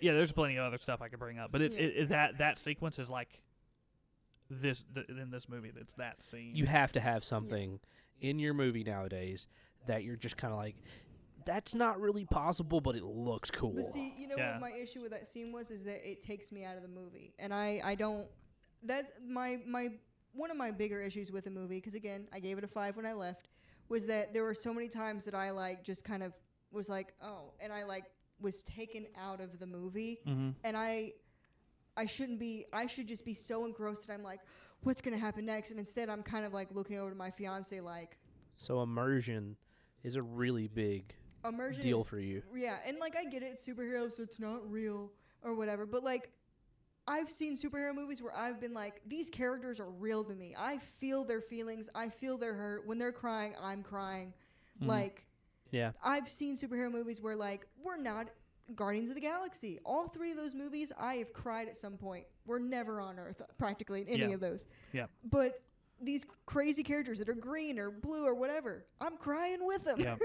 There's plenty of other stuff I could bring up, but that sequence is like in this movie. It's that scene. you have to have something in your movie nowadays that you're just kind of like, that's not really possible, but it looks cool. But see, you know Yeah. what my issue with that scene was is that it takes me out of the movie, and I don't. That's my one of my bigger issues with the movie, because again, I gave it a 5 when I left, was that there were so many times that I like just kind of was like, oh, and I like was taken out of the movie, Mm-hmm. and I shouldn't be. I should just be so engrossed that I'm like, what's gonna happen next? And instead, I'm kind of like looking over to my fiance like, So immersion is a really big immersion deal is for you. Yeah, and like I get it, it's superheroes, so it's not real or whatever. But like, I've seen superhero movies where I've been like, these characters are real to me. I feel their feelings. I feel their hurt. When they're crying, I'm crying. Mhm. Like, Yeah. I've seen superhero movies where like we're not Guardians of the Galaxy. All 3 of those movies, I have cried at some point. We're never on Earth practically in any Yeah. of those. Yeah. But these crazy characters that are green or blue or whatever, I'm crying with them. Yeah.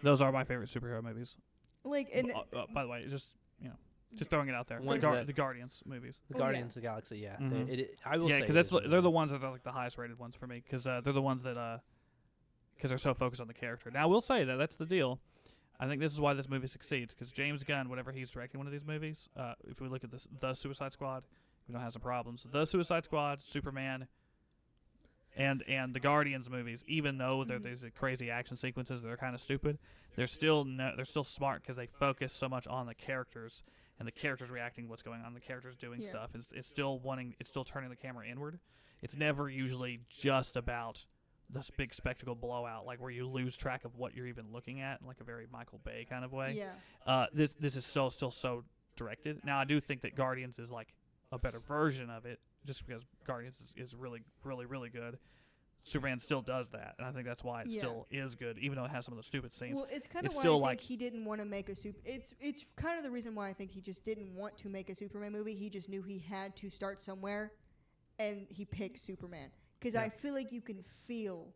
Those are my favorite superhero movies. Like, and By the way, just Just throwing it out there. Ones The Guardians movies. The Oh, Guardians of the Galaxy, yeah. Mhm. I will Yeah, say because it is they're the ones that are like the highest rated ones for me. Because they're the ones that because they're so focused on the character. Now I will say that's the deal. I think this is why this movie succeeds. Because James Gunn, whenever he's directing one of these movies, if we look at the Suicide Squad, we don't have some problems. The Suicide Squad, Superman, and the Guardians movies, even though there's crazy action sequences that are kind of stupid, they're still smart because they focus so much on the characters and the characters reacting to what's going on, the characters doing stuff. It's still turning the camera inward. It's never usually just about this big spectacle blowout, like where you lose track of what you're even looking at, in like a very Michael Bay kind of way. Yeah. This is still so directed. Now I do think that Guardians is like a better version of it, just because Guardians is really, really, really good. Superman still does that, and I think that's why it still is good, even though it has some of the stupid scenes. Well, it's kind of why still I think he didn't want to make a super. It's kind of the reason why I think he just didn't want to make a Superman movie. He just knew he had to start somewhere, and he picked Superman because I feel like you can feel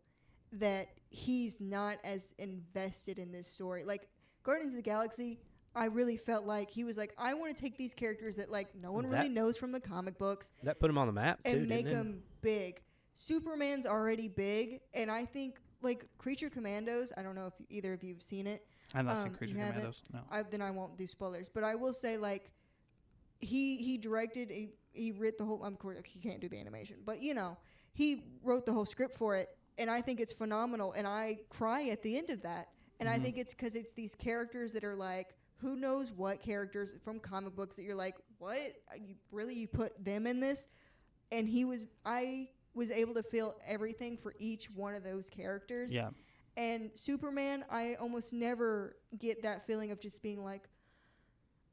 that he's not as invested in this story. Like Guardians of the Galaxy, I really felt like he was like, I want to take these characters that like no one really knows from the comic books. That put him on the map too, and make didn't it? them big. Superman's already big, and I think like Creature Commandos. I don't know if either of you've seen it. I've not seen Creature you haven't? Commandos. No. Then I won't do spoilers, but I will say like he directed, he wrote the whole. Of course, he can't do the animation, but he wrote the whole script for it, and I think it's phenomenal. And I cry at the end of that, and I think it's because it's these characters that are like, who knows what characters from comic books that you're like, what you put them in this, and I was able to feel everything for each one of those characters. Yeah. And Superman, I almost never get that feeling of just being like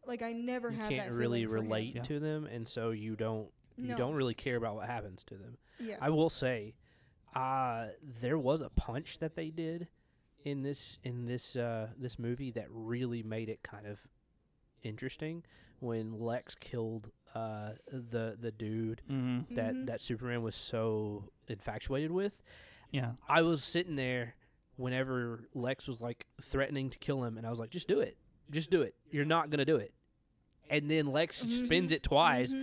I never have that feeling. You can't really for him. relate to them, and so you don't really care about what happens to them. Yeah. I will say, there was a punch that they did in this movie that really made it kind of interesting when Lex killed the dude that Superman was so infatuated with. Yeah. I was sitting there whenever Lex was like threatening to kill him, and I was like, just do it. Just do it. You're not going to do it. And then Lex spins it twice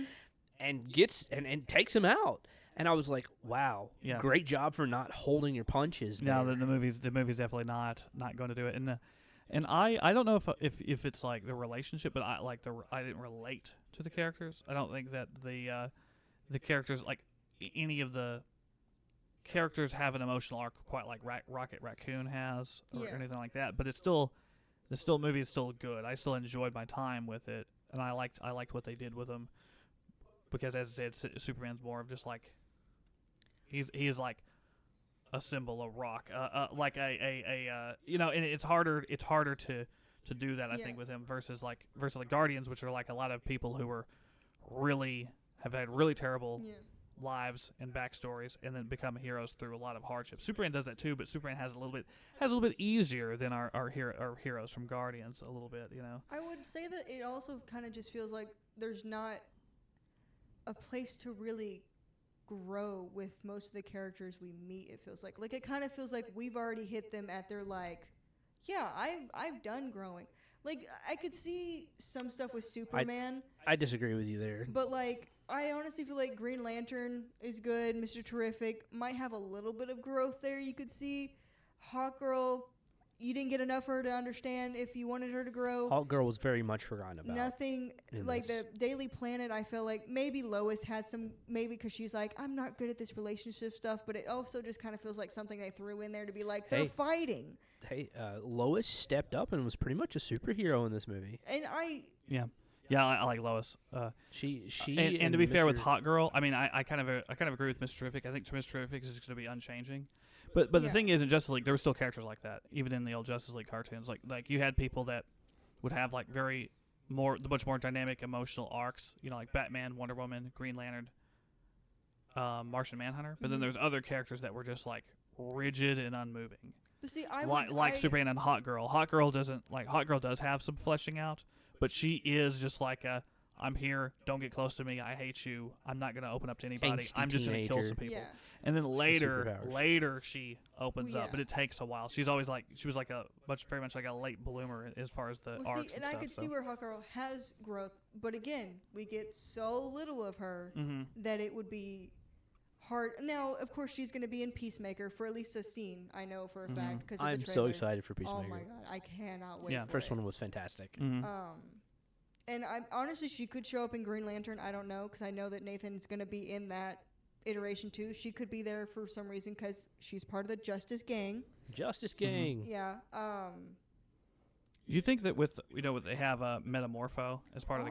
and gets and takes him out. And I was like, wow, great job for not holding your punches. No, the movie's definitely not going to do it. And I don't know if it's like the relationship, but I didn't relate to the characters. I don't think that the characters, like any of the characters, have an emotional arc quite like Rocket Raccoon has or anything like that. But the movie is still good. I still enjoyed my time with it, and I liked what they did with him, because as I said, Superman's more of just like he is like a symbol, a rock, like and it's harder to do that, I think, with him versus the Guardians, which are like a lot of people who have had really terrible lives and backstories and then become heroes through a lot of hardship. Superman does that too, but Superman has a little bit easier than our heroes from Guardians a little bit, I would say that it also kind of just feels like there's not a place to really grow with most of the characters we meet. It feels like it kind of feels like we've already hit them at their I've done growing. Like I could see some stuff with Superman. I disagree with you there. But I honestly feel like Green Lantern is good. Mr. Terrific might have a little bit of growth there. You could see Hawkgirl. You didn't get enough of her to understand if you wanted her to grow. Hawkgirl was very much forgotten about. Nothing like the Daily Planet. I feel like maybe Lois had some, maybe because she's like, I'm not good at this relationship stuff, but it also just kind of feels like something they threw in there to be like, they're fighting. Hey, Lois stepped up and was pretty much a superhero in this movie. And I like Lois. She and to be fair with Hawkgirl, I mean, I kind of agree with Mr. Terrific. I think Mr. Terrific is going to be unchanging. But the thing is, in Justice League, there were still characters like that, even in the old Justice League cartoons. Like you had people that would have like much more dynamic emotional arcs. Like Batman, Wonder Woman, Green Lantern, Martian Manhunter. But then there's other characters that were just like rigid and unmoving. But see, Superman and Hawkgirl. Hawkgirl does have some fleshing out, but she is just like I'm here. Don't get close to me. I hate you. I'm not going to open up to anybody. Angsty I'm just going to kill teenager. some people. Yeah. And then superpowers. later she opens Yeah. up, but it takes a while. She was like very much like a late bloomer as far as the Well, arcs see, and and I stuff. could so. see where Hawkgirl has growth, but again, we get so little of her that it would be hard. Now, of course, she's going to be in Peacemaker for at least a scene. I know for a fact because I'm the so trailer. excited for Peacemaker. Oh my god, I cannot wait. Yeah, for First it. one was fantastic. And I'm honestly, she could show up in Green Lantern. I don't know because I know that Nathan's going to be in that iteration too. She could be there for some reason because she's part of the Justice Gang. Justice Gang. Yeah. Do you think that with they have Metamorpho as part of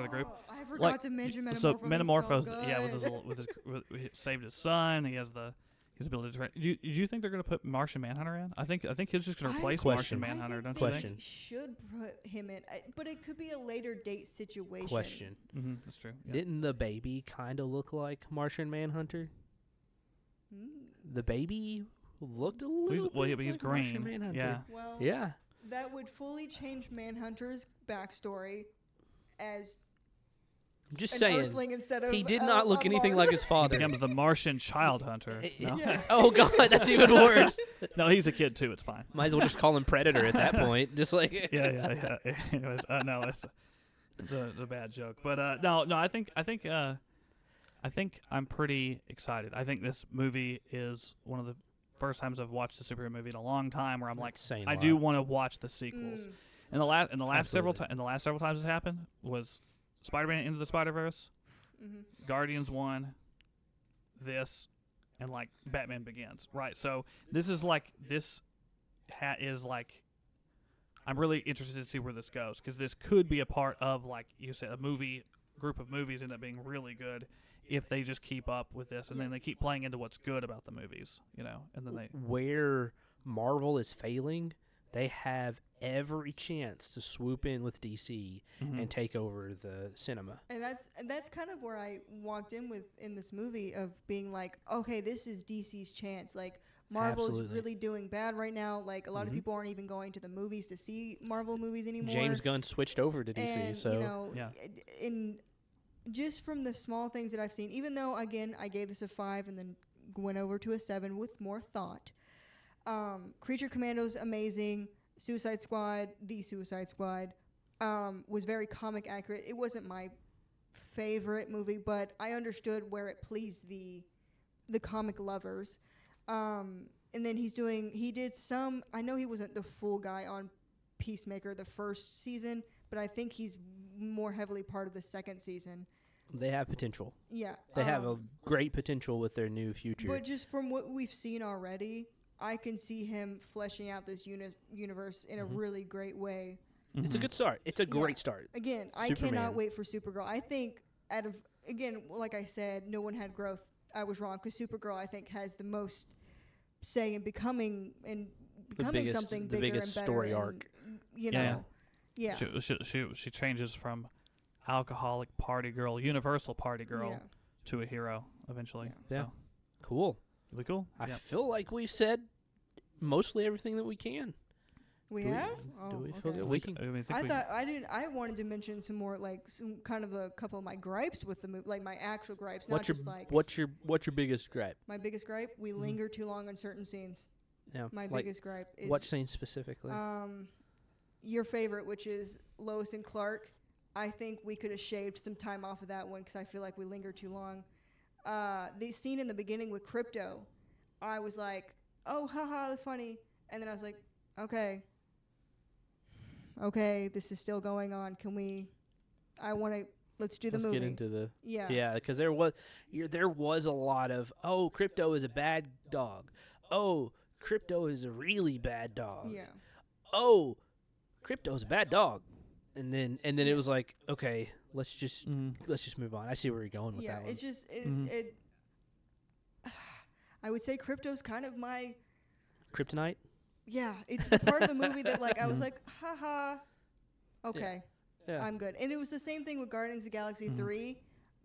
the group? I forgot to mention Metamorpho. So Metamorpho's so he saved his son. He has his ability to. Do you think they're going to put Martian Manhunter in? I think he's just going to replace Martian Manhunter. Don't you think? Should put him in, but it could be a later date situation. Question. That's true. Yeah. Didn't the baby kind of look like Martian Manhunter? The baby looked a little But he's like green. Martian Manhunter. Yeah. Well, Yeah. that would fully change Manhunter's backstory as I'm just an saying. Earthling instead of He did not look anything Mars. like his He father. becomes the Martian child hunter. No? Yeah. Oh God, that's even worse. No, he's a kid too. It's fine. Might as well just call him Predator at that point. Just like Yeah. Anyways, no, it's a bad joke. But no, I think I'm pretty excited. I think this movie is one of the first times I've watched a superhero movie in a long time where I'm like, saying a I lot. do want to watch the sequels. And the last several Absolutely. times it's happened was Spider-Man Into the Spider-Verse, Guardians 1, this, and like Batman Begins. Right. So this is like I'm really interested to see where this goes because this could be a part of, like you said, a group of movies end up being really good if they just keep up with this and then they keep playing into what's good about the movies, and then they where Marvel is failing, they have every chance to swoop in with DC and take over the cinema. And that's kind of where I walked in this movie of being like, okay, this is DC's chance. Like Marvel's Absolutely. really doing bad right now. Like a lot of people aren't even going to the movies to see Marvel movies anymore. James Gunn switched over to DC, and, so yeah. in just from the small things that I've seen, even though again I gave this a 5 and then went over to a 7 with more thought. Creature Commando's amazing. Suicide Squad was very comic accurate. It wasn't my favorite movie, but I understood where it pleased the comic lovers. And then he did some, I know he wasn't the full guy on Peacemaker the first season, but I think he's more heavily part of the second season. they have potential. Yeah. They have a great potential with their new future. But just from what we've seen already, I can see him fleshing out this universe in a really great way. It's a good start. It's a great start. Again, I Superman. cannot wait for Supergirl. I think like I said, no one had growth. I was wrong because Supergirl, I think, has the most say in becoming something the bigger biggest and better. story and, arc. Yeah. She changes from alcoholic party girl, universal party girl, Yeah. to a hero eventually. Yeah. So Cool. it'll be cool. I Yeah. feel like we've said mostly everything that we can. We Do we- have? do we okay. feel good? We can. I wanted to mention some more, like some kind of a couple of my gripes with the movie, like my actual gripes, not just like what's your biggest gripe? my biggest gripe. We linger too long on certain scenes. Yeah. My like, biggest gripe is what scene specifically? your favorite, which is Lois and Clark. I think we could have shaved some time off of that one because I feel like we linger too long. The scene in the beginning with Crypto, I was like, oh, haha, that's funny. And then I was like, okay, this is still going on. Let's do the Let's movie. get into the Yeah. because there was a lot of Crypto is a bad dog. Oh, Crypto is a really bad dog. Yeah. Oh, Crypto's a bad dog. And then it was like, okay, let's just move on. I see where you're going with that one. It's just it I would say Crypto's kind of my Kryptonite? yeah, it's the part of the movie that like I was like, haha, okay, Yeah. I'm good. And it was the same thing with Guardians of the Galaxy 3.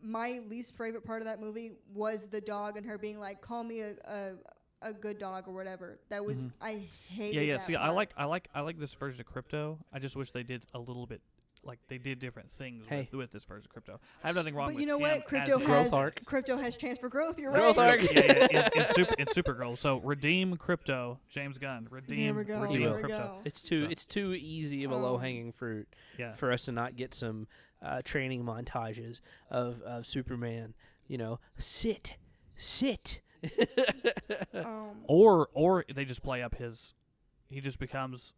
My least favorite part of that movie was the dog and her being like, call me a good dog or whatever. That was I hated Yeah. that See, part. I like this version of Crypto. I just wish they did a little bit like they did different things Hey. with this version of Crypto. I have nothing wrong But with you know him what? as Crypto the- Growth has arc. Crypto has chance for growth. You're Growth right. arc. yeah, in Supergirl. So redeem Crypto, James Gunn. Redeem, There we go. redeem There we Crypto. go. It's too easy of a low hanging fruit Yeah. for us to not get some training montages of Superman. You know, sit. Or they just play up his. He just becomes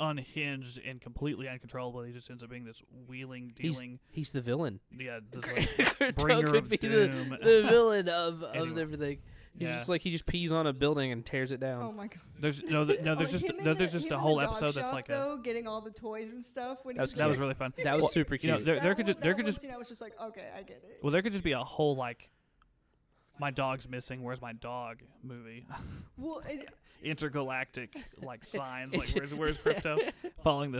unhinged and completely uncontrollable. He just ends up being this wheeling, dealing. He's the villain. Yeah, this like Crypto bringer could of be doom. the villain of Anyway. everything. He's Yeah. just like he just pees on a building and tears it down. Oh my god. There's there's just a whole episode that's like though, getting all the toys and stuff. When That was that was really fun. That was Well, super You know, cute. there could just I was just like, okay, I get it. well, there could just be a whole like, my dog's missing. Where's my dog? Movie. Well, Intergalactic like signs. Like where's Crypto? following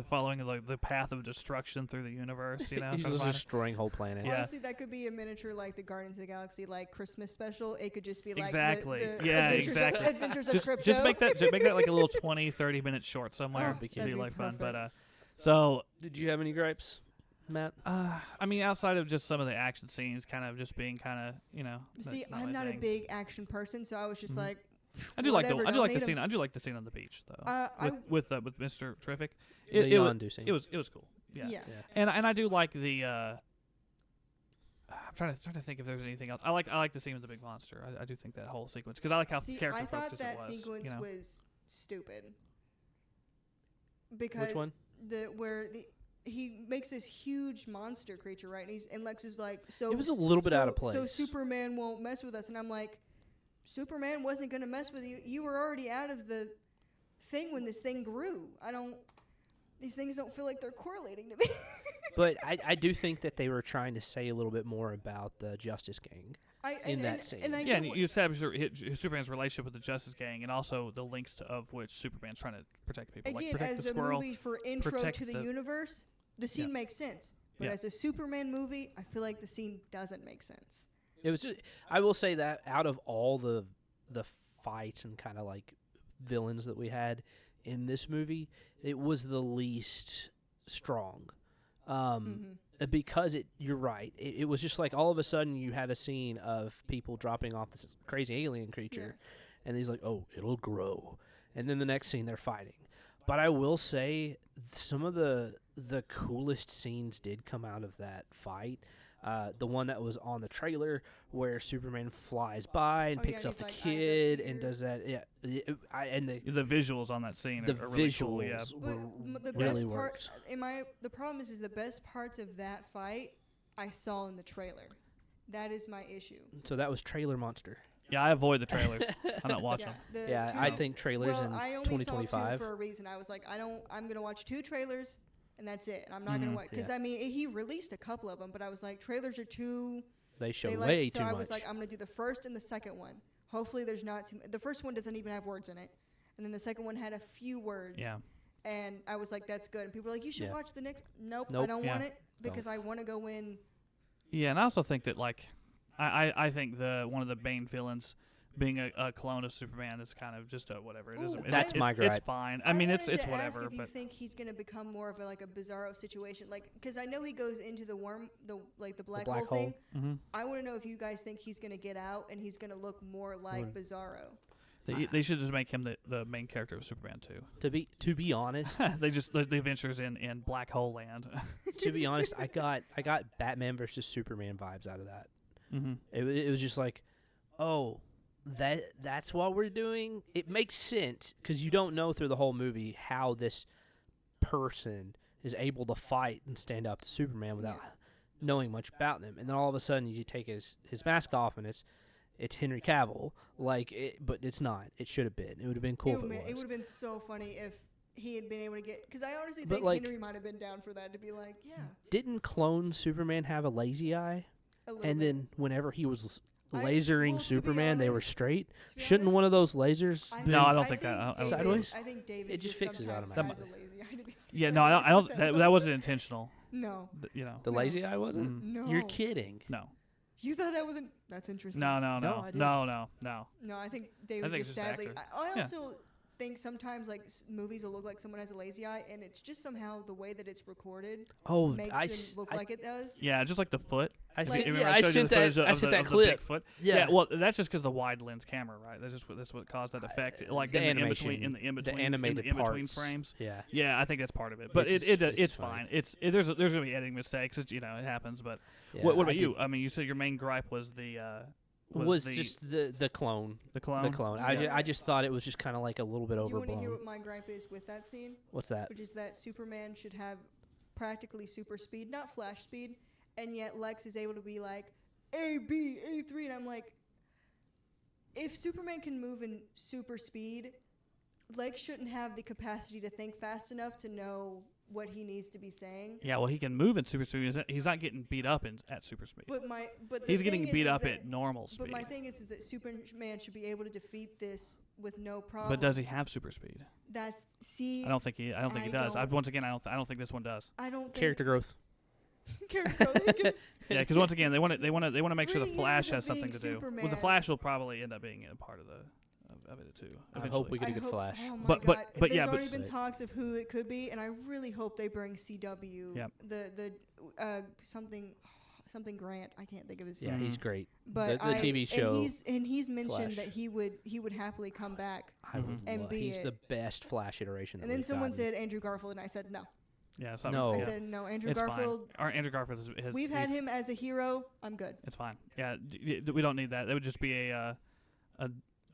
like the path of destruction through the universe. You know. He's trying to just find it. destroying whole planets. Yeah. honestly, that could be a miniature like the Guardians of the Galaxy like Christmas special. It could just be like Exactly. the Yeah, adventures exactly. Of, adventures of Crypto. Just make that like a little 20-30 minute short somewhere. Oh, It'd that'd be be like fun. perfect. But so Did you have any gripes, Matt? I mean, outside of just some of the action scenes, kind of just being kind of See, not I'm my not a thing. big action person, so I was just Mhm. like, I do like whatever, the don't need scene. 'em. I do like the scene on the beach though. I with Mr. Terrific. The It Yondu scene. was cool. Yeah. yeah. And I do like the. I'm trying to think if there's anything else. I like the scene with the big monster. I do think that whole sequence because I like how See, character I thought focused that it was. sequence you know? was stupid. Because Which one? he makes this huge monster creature, right? And Lex is like, so It was a little bit out of place. So Superman won't mess with us, and I'm like, Superman wasn't gonna mess with you. You were already out of the thing when this thing grew. These things don't feel like they're correlating to me. But I do think that they were trying to say a little bit more about the Justice Gang. That scene. And I Yeah, get and what- you establish Superman's relationship with the Justice Gang, and also the links of which Superman's trying to protect people, again, like protect as the a squirrel. movie for intro protect to the the- universe, the scene Yeah. makes sense. But Yeah. as a Superman movie, I feel like the scene doesn't make sense. It was. I will say that out of all the fights and kind of like villains that we had in this movie, it was the least strong. Because you're right. It was just like all of a sudden you have a scene of people dropping off this crazy alien creature, and he's like, "Oh, it'll grow," and then the next scene they're fighting. But I will say some of the coolest scenes did come out of that fight. The one that was on the trailer where Superman flies by and Oh, yeah, picks and up he's the like, "Eyes up kid and here." does that. Yeah, and The visuals on that scene the are really visuals cool. Yeah. But the really best part, worked. the problem is the best parts of that fight I saw in the trailer. That is my issue. So that was Trailer Monster. Yeah, I avoid the trailers. I'm not watching them. the Yeah, two- I think trailers well, in I only saw two 2025. for a reason. I was like, I'm gonna watch 2 trailers, and that's it. And I'm not gonna watch because Yeah. I mean he released a couple of them, but I was like, trailers are too. They show They way like, so too I much. was like, I'm gonna do the first and the second one. Hopefully, there's not too. The first one doesn't even have words in it, and then the second one had a few words. Yeah. And I was like, that's good. And people were like, you should Yeah. watch the next. Nope, I Nope. don't Yeah. want it because I want to go in. Yeah, and I also think that like, I think one of the main villains being a clone of Superman is kind of just a whatever. It Ooh, isn't. That's my It's gripe. fine. I mean, it's wanted to whatever. Ask if you But think he's gonna become more of a bizarro situation, because I know he goes into the black black hole thing. mhm. I want to know if you guys think he's gonna get out and he's gonna look more like Bizarro. They should just make him the main character of Superman too. to be honest, They just the adventures in Black Hole Land. to be honest, I got Batman versus Superman vibes out of that. Mm-hmm. It was just like, oh, that's what we're doing. It makes sense because you don't know through the whole movie how this person is able to fight and stand up to Superman without knowing much about them. And then all of a sudden you take his mask off and it's Henry Cavill. But it's not. It should have been. It would have been cool if it was. It would have been so funny if he had been able to get. Because I honestly But, think Henry might have been down for that to be like, yeah. Didn't clone Superman have a lazy eye? A little And bit. then whenever he was I- lasering well, to be Superman, they were honest- straight. To be Shouldn't honest, one of those lasers? I be- No, I don't think that. I don't David- Sideways? I think David It just fixes sometimes automatically. has a lazy eye to be- Yeah, no, I don't. That wasn't intentional. No. You know. The No. lazy eye wasn't. Mm. No. You're kidding. No. You thought that wasn't. That's interesting. No. No, I didn't. No. No, I think David I think just it's just sadly. accurate. I Yeah. also think sometimes like movies will look like someone has a lazy eye, and it's just somehow the way that it's recorded Oh, makes them look like it does. Yeah, just like the foot. I Like- sent, Remember I showed you sent the footage that. I of sent the- that of the clip. Bigfoot? Yeah. Well, that's just because the wide lens camera, right? That's what caused that effect. Like the in the animation, in between, animated in between parts. frames. Yeah. Yeah, I think that's part of it. But It's it's fine. fine. There's gonna be editing mistakes. It's, it happens. But Yeah, what I about you? did- I mean, you said your main gripe was the was the, just the clone. the clone. The clone. Yeah. I just thought it was just kind of like a little bit Do you want to hear overblown. what my gripe is with that scene? What's that? Which is that Superman should have practically super speed, not Flash speed, and yet Lex is able to be like A, B, A3, and I'm like, if Superman can move in super speed, Lex shouldn't have the capacity to think fast enough to know what he needs to be saying. Yeah, well, he can move in super speed. He's not getting beat up at super speed. But the He's thing getting is beat up that- at normal speed. But my thing is that Superman should be able to defeat this with no problem. But does he have super speed? That's I don't think he does. Once again, I don't think this one does. I don't think Character growth. character growth. He can Yeah, because once again, they want to make sure the 3 Flash years has of something being to do. Well, the Superman. Flash will probably end up being a part of it too. I Eventually. hope we get a good Flash. Oh my But- God. but There's yeah, already but- been talks of who it could be, and I really hope they bring CW. Yep. The something Grant. I can't think of his Yeah, name. he's great. But the TV show. and he's mentioned Flash. that he would happily come back. I would And be he's it. the best Flash iteration. And that then we've someone gotten. said Andrew Garfield, and I said no. Yeah, No. I yeah. said no. Andrew It's Garfield. fine. Or Andrew Garfield is. We've had he's- him as a hero. I'm good. It's fine. Yeah, we don't need that. That would just be a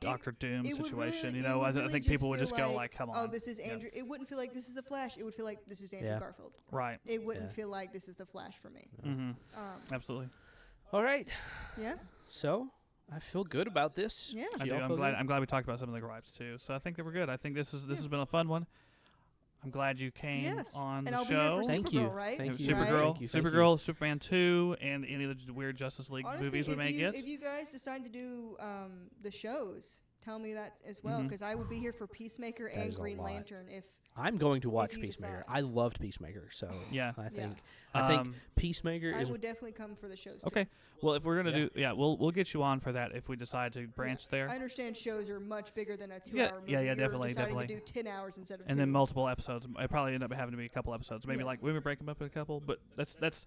Doctor Doom It would situation. really- You it know, would I really think just people would feel just go like, like, "Come Oh, on." this is Yeah. Andrew. It wouldn't feel like this is the Flash. It would feel like this is Andrew Yeah. Garfield. Right. It wouldn't Yeah. feel like this is the Flash for me. Mm-hmm. Um, Absolutely. All right. yeah. So I feel good about this. Yeah. I Do do. y'all I'm feel glad. good? I'm glad we talked about some of the gripes too. So I think that we're good. I think this has been a fun one. I'm glad you came Yes. on And the I'll be show. here for Thank Supergirl, you. right? Thank you. Supergirl, Thank you. Thank you. Supergirl, Superman 2, and any of the weird Justice League Honestly, movies we may get. if you guys decide to do the shows, tell me that as well, Mhm. because I would be here for Peacemaker That and is a Green lot. Lantern. If I'm going to watch you Peacemaker. decide. I loved Peacemaker, so Yeah. I Yeah. think Peacemaker I is would definitely come for the shows. Okay. Too. Well, if we're gonna Yeah. we'll get you on for that if we decide to branch there. I understand shows are much bigger than a 2-hour Yeah, movie. yeah, You're definitely, deciding definitely. to do 10 hours instead of And 2. then multiple episodes. It probably end up having to be a couple episodes. Maybe Yeah. like we would break them up in a couple. But that's That's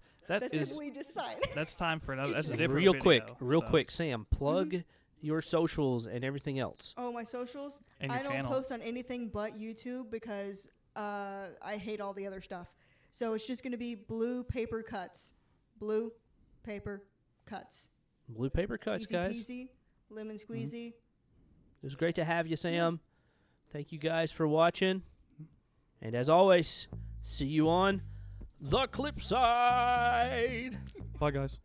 is if we decide. that's time for another. That's a different real video, quick, so- quick. Sam, plug your socials and everything else. Oh, my socials? And your I don't channel. post on anything but YouTube because I hate all the other stuff. So it's just going to be BluePaperCuts. BluePaperCuts. Blue Paper Cuts, Easy guys. peasy, lemon squeezy. It was great to have you, Sam. Thank you guys for watching. And as always, see you on the clip side. Bye, guys.